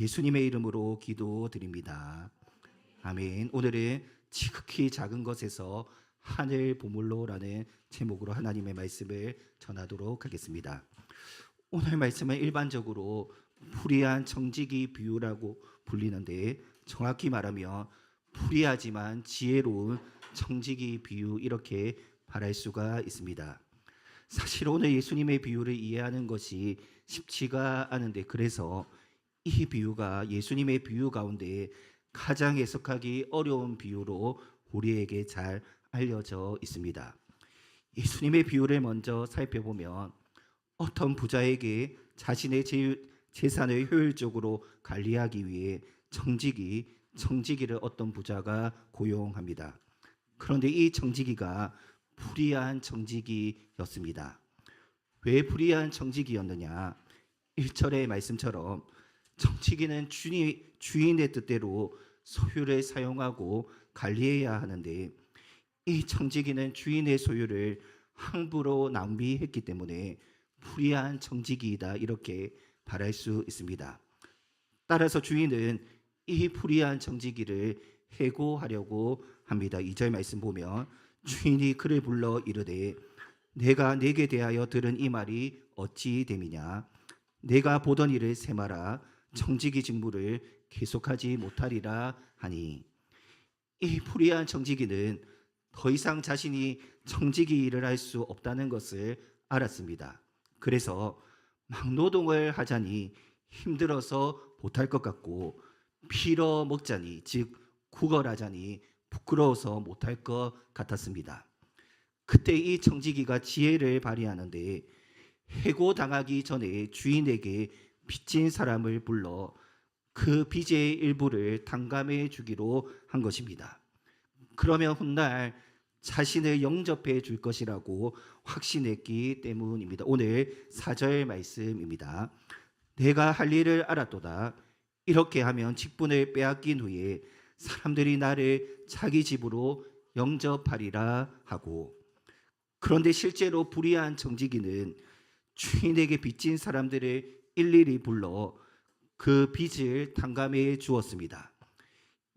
예수님의 이름으로 기도드립니다. 아멘. 오늘은 지극히 작은 것에서 하늘 보물로라는 제목으로 하나님의 말씀을 전하도록 하겠습니다. 오늘 말씀은 일반적으로 불의한 청지기 비유라고 불리는데, 정확히 말하면 불의하지만 지혜로운 청지기 비유, 이렇게 말할 수가 있습니다. 사실 오늘 예수님의 비유를 이해하는 것이 쉽지가 않은데, 그래서 이 비유가 예수님의 비유 가운데 가장 해석하기 어려운 비유로 우리에게 잘 알려져 있습니다. 예수님의 비유를 먼저 살펴보면, 어떤 부자에게 자신의 재산을 효율적으로 관리하기 위해 청지기를 어떤 부자가 고용합니다. 그런데 이 청지기가 불의한 청지기였습니다. 왜 불의한 청지기였느냐? 1절의 말씀처럼 청지기는 주인의 뜻대로 소유를 사용하고 관리해야 하는데, 이 청지기는 주인의 소유를 함부로 낭비했기 때문에 불의한 청지기이다, 이렇게 말할 수 있습니다. 따라서 주인은 이 불의한 청지기를 해고하려고 합니다. 2절 말씀 보면 주인이 그를 불러 이르되 내가 내게 대하여 들은 이 말이 어찌 됨이냐? 내가 보던 일을 세마라. 청지기 직무를 계속하지 못하리라 하니, 이 불의한 청지기는 더 이상 자신이 청지기 일을 할 수 없다는 것을 알았습니다. 그래서 막노동을 하자니 힘들어서 못할 것 같고, 빌어 먹자니, 즉 구걸하자니 부끄러워서 못할 것 같았습니다. 그때 이 청지기가 지혜를 발휘하는데, 해고당하기 전에 주인에게 빚진 사람을 불러 그 빚의 일부를 탕감해 주기로 한 것입니다. 그러면 훗날 자신을 영접해 줄 것이라고 확신했기 때문입니다. 오늘 4절 말씀입니다. 내가 할 일을 알았도다. 이렇게 하면 직분을 빼앗긴 후에 사람들이 나를 자기 집으로 영접하리라 하고, 그런데 실제로 불의한 청지기는 주인에게 빚진 사람들을 일일이 불러 그 빚을 탕감해 주었습니다.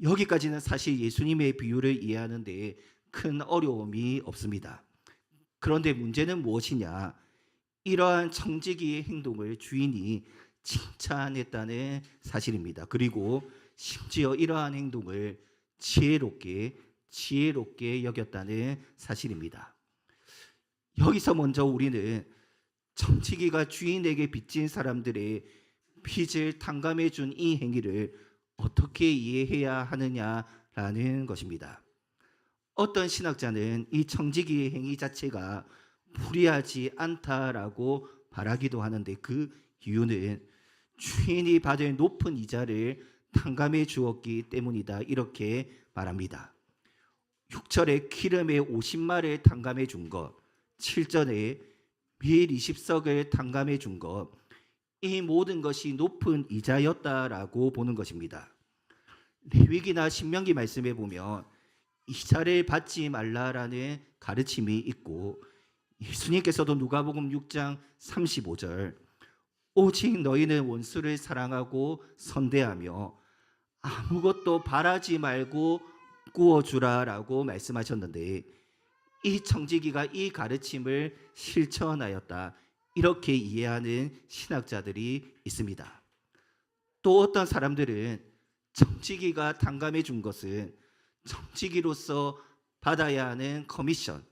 여기까지는 사실 예수님의 비유를 이해하는 데 큰 어려움이 없습니다. 그런데 문제는 무엇이냐? 이러한 청지기의 행동을 주인이 칭찬했다는 사실입니다. 그리고 심지어 이러한 행동을 지혜롭게 여겼다는 사실입니다. 여기서 먼저 우리는 청지기가 주인에게 빚진 사람들의 빚을 탕감해 준 이 행위를 어떻게 이해해야 하느냐라는 것입니다. 어떤 신학자는 이 청지기의 행위 자체가 불의하지 않다라고 말하기도 하는데, 그 이유는 주인이 받을 높은 이자를 탕감해 주었기 때문이다, 이렇게 말합니다. 6절에 기름에 50마를 탕감해 준 것, 7절에 밀 20석을 탕감해 준 것, 이 모든 것이 높은 이자였다라고 보는 것입니다. 레위기나 신명기 말씀에 보면 이자를 받지 말라라는 가르침이 있고, 예수님께서도 누가복음 6장 35절 오직 너희는 원수를 사랑하고 선대하며 아무것도 바라지 말고 구워주라라고 말씀하셨는데, 이 청지기가 이 가르침을 실천하였다, 이렇게 이해하는 신학자들이 있습니다. 또 어떤 사람들은 청지기가 탕감해 준 것은 청지기로서 받아야 하는 커미션,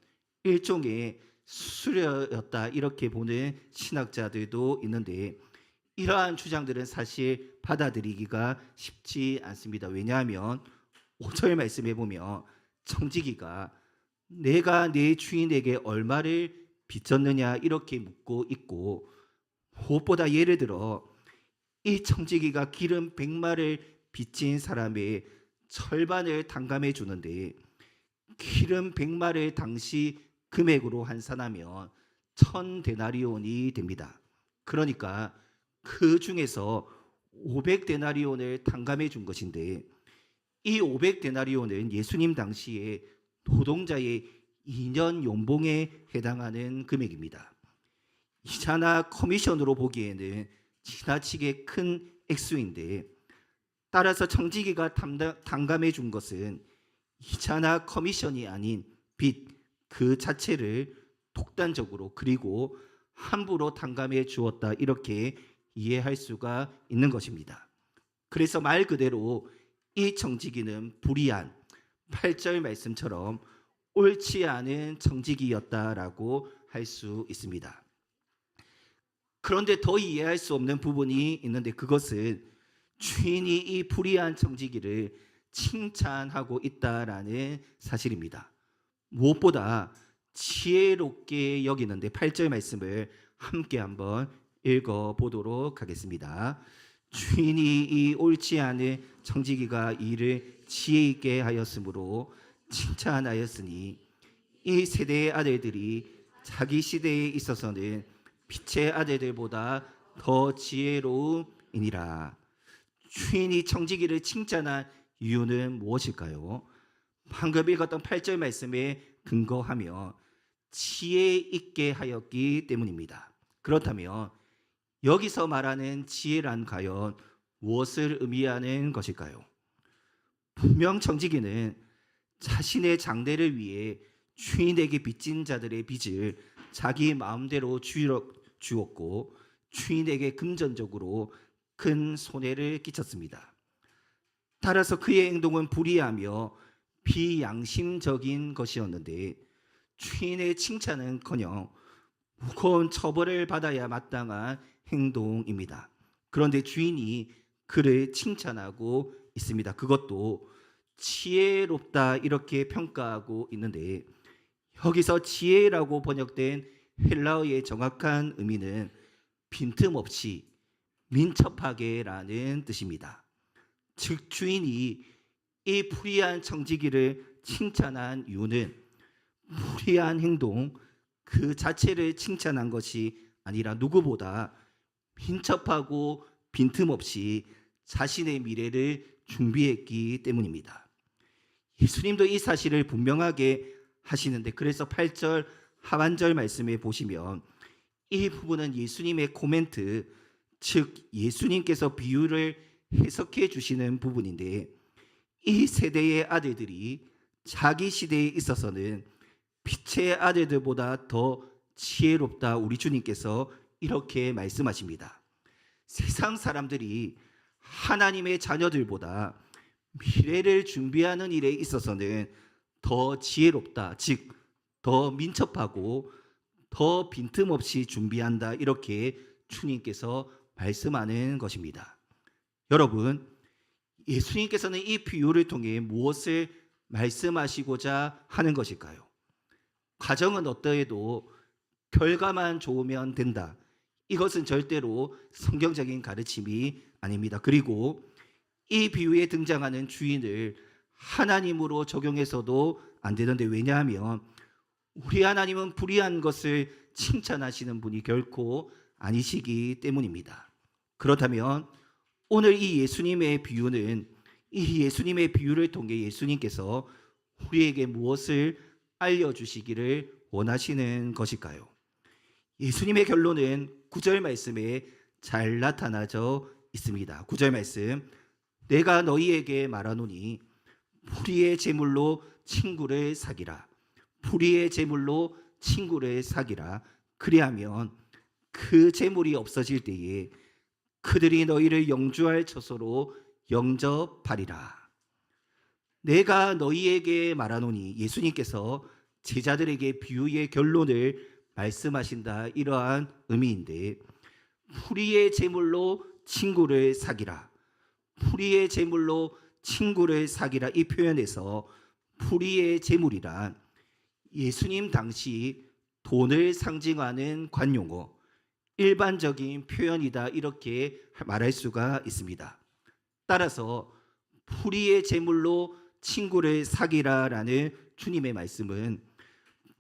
일종의 수수료였다, 이렇게 보는 신학자들도 있는데, 이러한 주장들은 사실 받아들이기가 쉽지 않습니다. 왜냐하면 5절 말씀에 보면 청지기가 내가 내 주인에게 얼마를 빚졌느냐, 이렇게 묻고 있고, 무엇보다 예를 들어 이 청지기가 기름 100마를 빚진 사람의 절반을 탕감해 주는데, 기름 100마를 당시 금액으로 환산하면 1000데나리온이 됩니다. 그러니까 그 중에서 500데나리온을 탕감해 준 것인데, 이 500데나리온은 예수님 당시에 노동자의 2년 연봉에 해당하는 금액입니다. 이자나 커미션으로 보기에는 지나치게 큰 액수인데, 따라서 청지기가 탕감해 준 것은 이자나 커미션이 아닌 빚 그 자체를 독단적으로 그리고 함부로 탕감해 주었다, 이렇게 이해할 수가 있는 것입니다. 그래서 말 그대로 이 청지기는 불의한 8절 말씀처럼 옳지 않은 청지기였다라고 할 수 있습니다. 그런데 더 이해할 수 없는 부분이 있는데, 그것은 주인이 이 불의한 청지기를 칭찬하고 있다라는 사실입니다. 무엇보다 지혜롭게 여기는데 8절 말씀을 함께 한번 읽어보도록 하겠습니다. 주인이 이 옳지 않은 청지기가 이를 지혜 있게 하였으므로 칭찬하였으니 이 세대의 아들들이 자기 시대에 있어서는 빛의 아들들보다 더 지혜로움이니라. 주인이 청지기를 칭찬한 이유는 무엇일까요? 방금 읽었던 8절 말씀에 근거하며 지혜 있게 하였기 때문입니다. 그렇다면 여기서 말하는 지혜란 과연 무엇을 의미하는 것일까요? 분명 청지기는 자신의 장래를 위해 주인에게 빚진 자들의 빚을 자기 마음대로 주었고 주인에게 금전적으로 큰 손해를 끼쳤습니다. 따라서 그의 행동은 불의하며 비양심적인 것이었는데 주인의 칭찬은커녕 무거운 처벌을 받아야 마땅한 행동입니다. 그런데 주인이 그를 칭찬하고 있습니다. 그것도 지혜롭다 이렇게 평가하고 있는데, 여기서 지혜라고 번역된 헬라어의 정확한 의미는 빈틈없이 민첩하게라는 뜻입니다. 즉 주인이 이 불의한 청지기를 칭찬한 이유는 불의한 행동 그 자체를 칭찬한 것이 아니라 누구보다 민첩하고 빈틈없이 자신의 미래를 준비했기 때문입니다. 예수님도 이 사실을 분명하게 하시는데, 그래서 8절 하반절 말씀에 보시면 이 부분은 예수님의 코멘트, 즉 예수님께서 비유를 해석해 주시는 부분인데, 이 세대의 아들들이 자기 시대에 있어서는 빛의 아들들보다 더 지혜롭다, 우리 주님께서 이렇게 말씀하십니다. 세상 사람들이 하나님의 자녀들보다 미래를 준비하는 일에 있어서는 더 지혜롭다, 즉 더 민첩하고 더 빈틈없이 준비한다, 이렇게 주님께서 말씀하는 것입니다. 여러분, 예수님께서는 이 비유를 통해 무엇을 말씀하시고자 하는 것일까요? 과정은 어떠해도 결과만 좋으면 된다, 이것은 절대로 성경적인 가르침이 아닙니다. 그리고 이 비유에 등장하는 주인을 하나님으로 적용해서도 안 되는데, 왜냐하면 우리 하나님은 불의한 것을 칭찬하시는 분이 결코 아니시기 때문입니다. 그렇다면 오늘 이 예수님의 비유는, 이 예수님의 비유를 통해 예수님께서 우리에게 무엇을 알려주시기를 원하시는 것일까요? 예수님의 결론은 9절 말씀에 잘 나타나져 있습니다. 9절 말씀, 내가 너희에게 말하노니 불의의 제물로 친구를 사기라. 불의의 제물로 친구를 사기라. 그리하면 그 제물이 없어질 때에 그들이 너희를 영주할 처소로 영접하리라. 내가 너희에게 말하노니, 예수님께서 제자들에게 비유의 결론을 말씀하신다, 이러한 의미인데, 불의의 제물로 친구를 사기라. 불의의 제물로 친구를 사기라, 이 표현에서 불의의 제물이란 예수님 당시 돈을 상징하는 관용어, 일반적인 표현이다, 이렇게 말할 수가 있습니다. 따라서 불의의 제물로 친구를 사기라라는 주님의 말씀은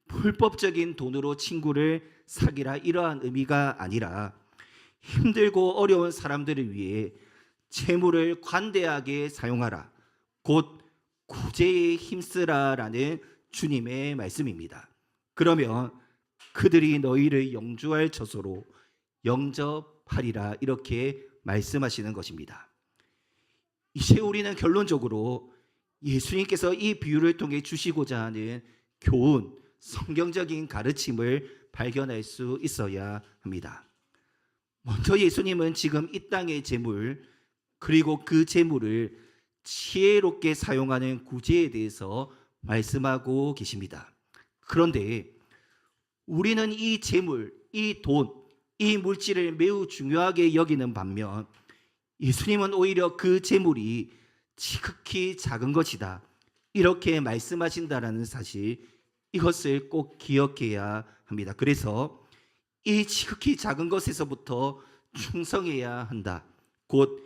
불법적인 돈으로 친구를 사기라, 이러한 의미가 아니라 힘들고 어려운 사람들을 위해 재물을 관대하게 사용하라, 곧 구제에 힘쓰라라는 주님의 말씀입니다. 그러면 그들이 너희를 영주할 처소로 영접하리라, 이렇게 말씀하시는 것입니다. 이제 우리는 결론적으로 예수님께서 이 비유를 통해 주시고자 하는 교훈, 성경적인 가르침을 발견할 수 있어야 합니다. 먼저 예수님은 지금 이 땅의 재물, 그리고 그 재물을 지혜롭게 사용하는 구제에 대해서 말씀하고 계십니다. 그런데 우리는 이 재물, 이 돈, 이 물질을 매우 중요하게 여기는 반면 예수님은 오히려 그 재물이 지극히 작은 것이다, 이렇게 말씀하신다라는 사실, 이것을 꼭 기억해야 합니다. 그래서 이 지극히 작은 것에서부터 충성해야 한다. 곧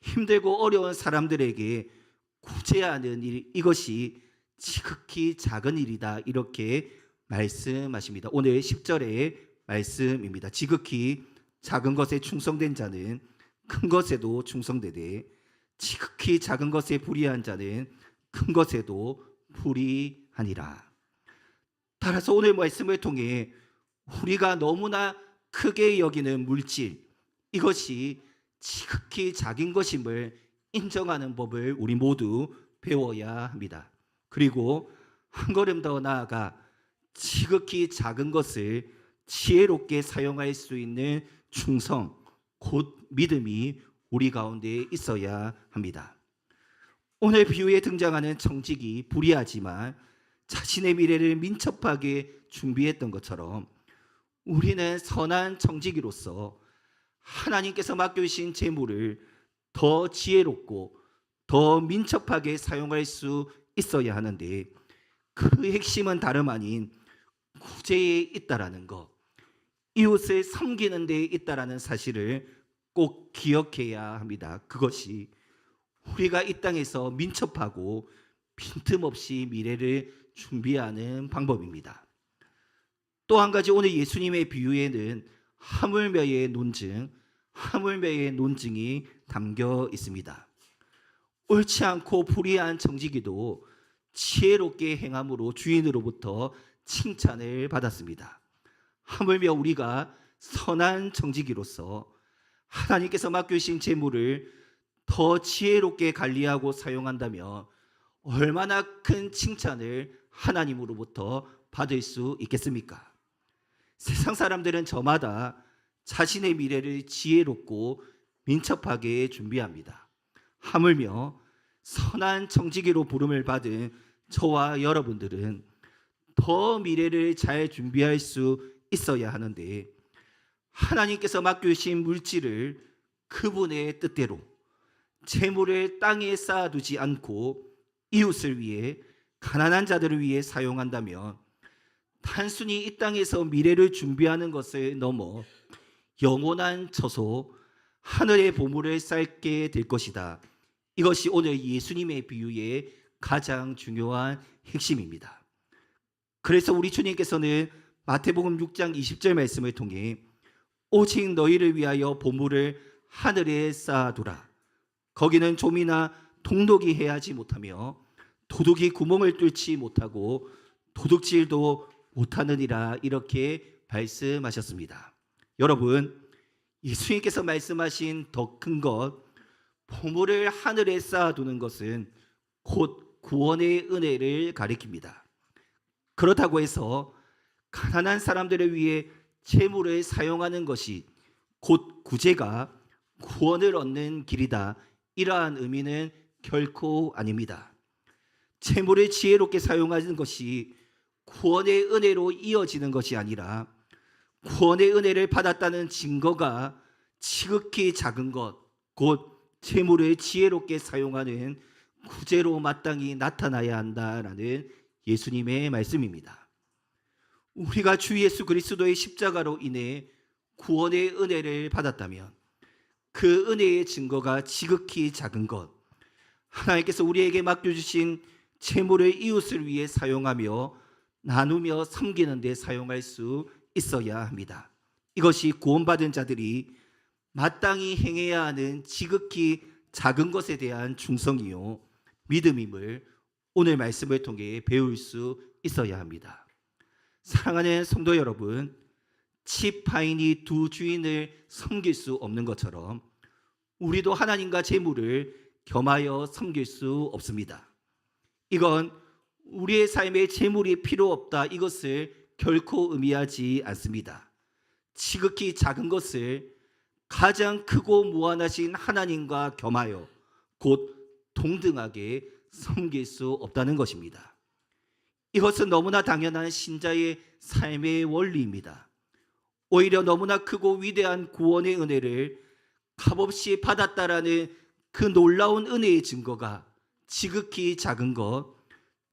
힘들고 어려운 사람들에게 구제하는 일, 이것이 지극히 작은 일이다, 이렇게 말씀하십니다. 오늘 10절의 말씀입니다. 지극히 작은 것에 충성된 자는 큰 것에도 충성되되 지극히 작은 것에 불의한 자는 큰 것에도 불의하니라. 따라서 오늘 말씀을 통해 우리가 너무나 크게 여기는 물질, 이것이 지극히 작은 것임을 인정하는 법을 우리 모두 배워야 합니다. 그리고 한 걸음 더 나아가 지극히 작은 것을 지혜롭게 사용할 수 있는 충성, 곧 믿음이 우리 가운데 있어야 합니다. 오늘 비유에 등장하는 청직이 불의하지만 자신의 미래를 민첩하게 준비했던 것처럼 우리는 선한 청지기로서 하나님께서 맡겨주신 재물을 더 지혜롭고 더 민첩하게 사용할 수 있어야 하는데, 그 핵심은 다름 아닌 구제에 있다라는 것, 이웃을 섬기는 데 있다라는 사실을 꼭 기억해야 합니다. 그것이 우리가 이 땅에서 민첩하고 빈틈없이 미래를 준비하는 방법입니다. 또 한 가지, 오늘 예수님의 비유에는 하물며의 논증이 담겨 있습니다. 옳지 않고 불의한 청지기도 지혜롭게 행함으로 주인으로부터 칭찬을 받았습니다. 하물며 우리가 선한 청지기로서 하나님께서 맡겨주신 재물을 더 지혜롭게 관리하고 사용한다면 얼마나 큰 칭찬을 하나님으로부터 받을 수 있겠습니까? 세상 사람들은 저마다 자신의 미래를 지혜롭고 민첩하게 준비합니다. 하물며 선한 청지기로 부름을 받은 저와 여러분들은 더 미래를 잘 준비할 수 있어야 하는데, 하나님께서 맡겨주신 물질을 그분의 뜻대로 재물을 땅에 쌓아두지 않고 이웃을 위해, 가난한 자들을 위해 사용한다면 단순히 이 땅에서 미래를 준비하는 것을 넘어 영원한 처소, 하늘의 보물을 쌓게 될 것이다. 이것이 오늘 예수님의 비유의 가장 중요한 핵심입니다. 그래서 우리 주님께서는 마태복음 6장 20절 말씀을 통해 오직 너희를 위하여 보물을 하늘에 쌓아두라. 거기는 좀이나 동독이 해하지 못하며 도둑이 구멍을 뚫지 못하고 도둑질도 못하느니라, 이렇게 말씀하셨습니다. 여러분, 예수님께서 말씀하신 더 큰 것, 보물을 하늘에 쌓아두는 것은 곧 구원의 은혜를 가리킵니다. 그렇다고 해서 가난한 사람들을 위해 재물을 사용하는 것이 곧 구제가 구원을 얻는 길이다, 이러한 의미는 결코 아닙니다. 재물을 지혜롭게 사용하는 것이 구원의 은혜로 이어지는 것이 아니라 구원의 은혜를 받았다는 증거가 지극히 작은 것, 곧 재물을 지혜롭게 사용하는 구제로 마땅히 나타나야 한다라는 예수님의 말씀입니다. 우리가 주 예수 그리스도의 십자가로 인해 구원의 은혜를 받았다면 그 은혜의 증거가 지극히 작은 것, 하나님께서 우리에게 맡겨주신 재물을 이웃을 위해 사용하며 나누며 섬기는 데 사용할 수 있어야 합니다. 이것이 구원받은 자들이 마땅히 행해야 하는 지극히 작은 것에 대한 충성이요 믿음임을 오늘 말씀을 통해 배울 수 있어야 합니다. 사랑하는 성도 여러분, 치파인이 두 주인을 섬길 수 없는 것처럼 우리도 하나님과 재물을 겸하여 섬길 수 없습니다. 이건 우리의 삶에 재물이 필요 없다 이것을 결코 의미하지 않습니다. 지극히 작은 것을 가장 크고 무한하신 하나님과 겸하여 곧 동등하게 섬길 수 없다는 것입니다. 이것은 너무나 당연한 신자의 삶의 원리입니다. 오히려 너무나 크고 위대한 구원의 은혜를 값없이 받았다라는 그 놀라운 은혜의 증거가 지극히 작은 것,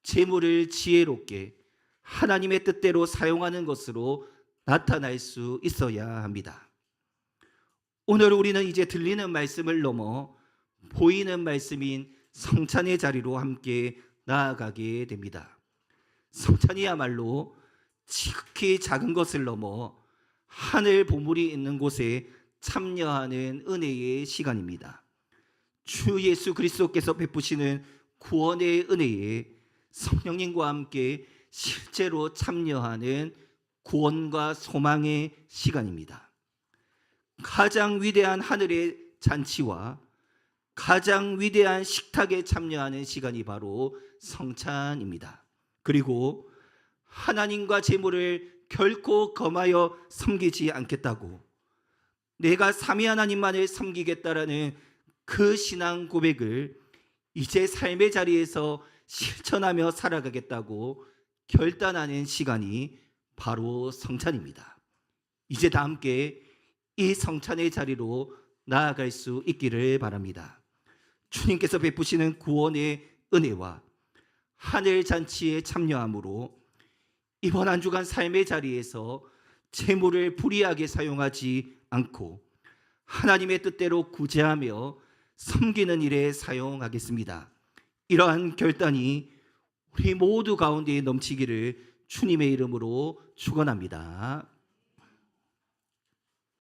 재물을 지혜롭게 하나님의 뜻대로 사용하는 것으로 나타날 수 있어야 합니다. 오늘 우리는 이제 들리는 말씀을 넘어 보이는 말씀인 성찬의 자리로 함께 나아가게 됩니다. 성찬이야말로 지극히 작은 것을 넘어 하늘 보물이 있는 곳에 참여하는 은혜의 시간입니다. 주 예수 그리스도께서 베푸시는 구원의 은혜에 성령님과 함께 실제로 참여하는 구원과 소망의 시간입니다. 가장 위대한 하늘의 잔치와 가장 위대한 식탁에 참여하는 시간이 바로 성찬입니다. 그리고 하나님과 재물을 결코 겸하여 섬기지 않겠다고 내가 삼위 하나님만을 섬기겠다라는 그 신앙 고백을 이제 삶의 자리에서 실천하며 살아가겠다고 결단하는 시간이 바로 성찬입니다. 이제 다 함께 이 성찬의 자리로 나아갈 수 있기를 바랍니다. 주님께서 베푸시는 구원의 은혜와 하늘 잔치에 참여함으로 이번 한 주간 삶의 자리에서 재물을 불의하게 사용하지 않고 하나님의 뜻대로 구제하며 섬기는 일에 사용하겠습니다. 이러한 결단이 우리 모두 가운데 넘치기를 주님의 이름으로 축원합니다.